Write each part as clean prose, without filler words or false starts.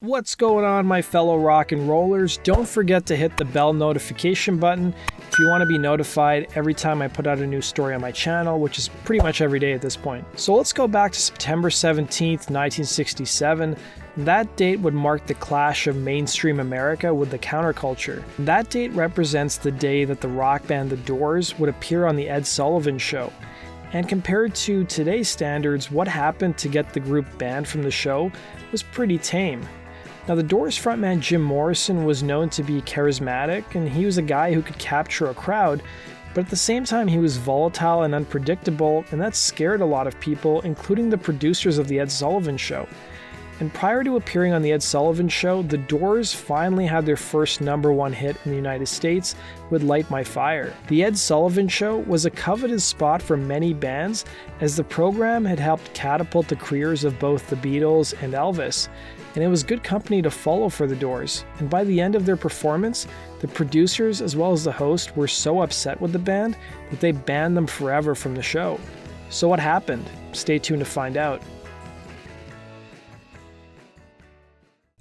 What's going on, my fellow rock and rollers? Don't forget to hit the bell notification button if you want to be notified every time I put out a new story on my channel, which is pretty much every day at this point. So let's go back to September 17th, 1967. That date would mark the clash of mainstream America with the counterculture. That date represents the day that the rock band The Doors would appear on the Ed Sullivan Show. And compared to today's standards, what happened to get the group banned from the show was pretty tame. Now, the Doors frontman Jim Morrison was known to be charismatic, and he was a guy who could capture a crowd, but at the same time he was volatile and unpredictable, and that scared a lot of people, including the producers of the Ed Sullivan Show. And prior to appearing on the Ed Sullivan Show, the Doors finally had their first #1 hit in the United States with Light My Fire. The Ed Sullivan Show was a coveted spot for many bands, as the program had helped catapult the careers of both the Beatles and Elvis, and it was good company to follow for the Doors. And by the end of their performance, the producers as well as the host were so upset with the band that they banned them forever from the show. So what happened? Stay tuned to find out.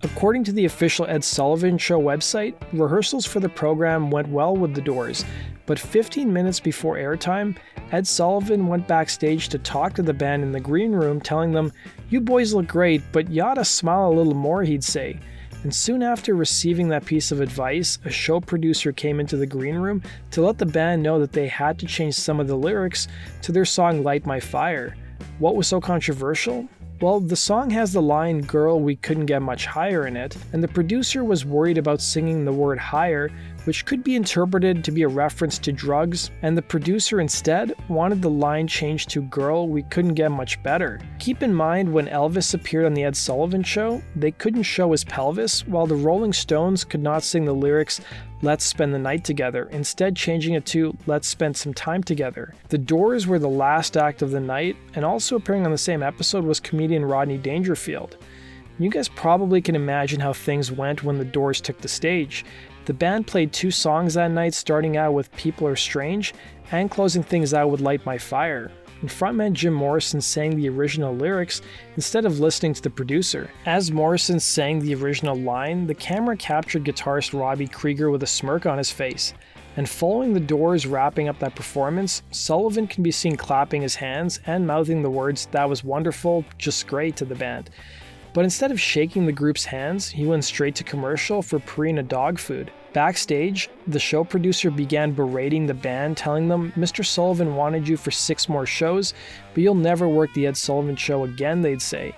According to the official Ed Sullivan Show website, rehearsals for the program went well with the Doors, but 15 minutes before airtime, Ed Sullivan went backstage to talk to the band in the green room, telling them, "You boys look great, but you ought to smile a little more," he'd say. And soon after receiving that piece of advice, a show producer came into the green room to let the band know that they had to change some of the lyrics to their song Light My Fire. What was so controversial? Well, the song has the line, "Girl, we couldn't get much higher" in it, and the producer was worried about singing the word higher, which could be interpreted to be a reference to drugs, and the producer instead wanted the line changed to "Girl, we couldn't get much better." Keep in mind, when Elvis appeared on the Ed Sullivan Show, they couldn't show his pelvis, while the Rolling Stones could not sing the lyrics, "Let's spend the night together," instead changing it to "Let's spend some time together." The Doors were the last act of the night, and also appearing on the same episode was comedian Rodney Dangerfield. You guys probably can imagine how things went when the Doors took the stage. The band played 2 songs that night, starting out with "People Are Strange" and closing things out with "Light My Fire." And frontman Jim Morrison sang the original lyrics instead of listening to the producer. As Morrison sang the original line, the camera captured guitarist Robbie Krieger with a smirk on his face. And following the Doors wrapping up that performance, Sullivan can be seen clapping his hands and mouthing the words, "That was wonderful, just great," to the band. But instead of shaking the group's hands, he went straight to commercial for Purina dog food. Backstage, the show producer began berating the band, telling them, "Mr. Sullivan wanted you for 6 more shows, but you'll never work the Ed Sullivan Show again," they'd say.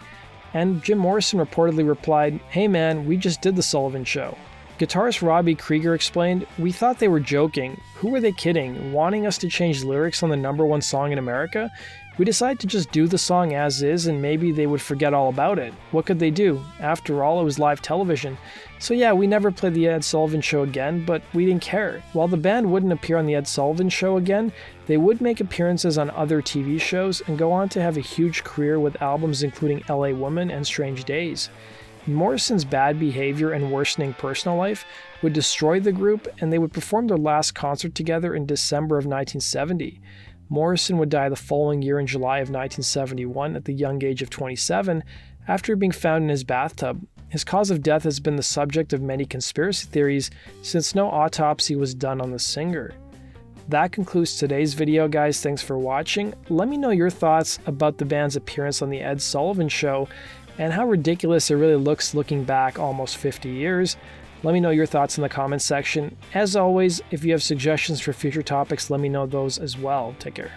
And Jim Morrison reportedly replied, "Hey man, we just did the Sullivan Show." Guitarist Robbie Krieger explained, "We thought they were joking. Who were they kidding? Wanting us to change lyrics on the #1 song in America? We decided to just do the song as is, and maybe they would forget all about it. What could they do? After all, it was live television. So yeah, we never played the Ed Sullivan Show again, but we didn't care." While the band wouldn't appear on the Ed Sullivan Show again, they would make appearances on other TV shows and go on to have a huge career with albums including LA Woman and Strange Days. Morrison's bad behavior and worsening personal life would destroy the group, and they would perform their last concert together in December of 1970. Morrison would die the following year in July of 1971 at the young age of 27 after being found in his bathtub. His cause of death has been the subject of many conspiracy theories since no autopsy was done on the singer. That concludes today's video, guys. Thanks for watching. Let me know your thoughts about the band's appearance on the Ed Sullivan Show and how ridiculous it really looks looking back almost 50 years. Let me know your thoughts in the comments section. As always, if you have suggestions for future topics, let me know those as well. Take care.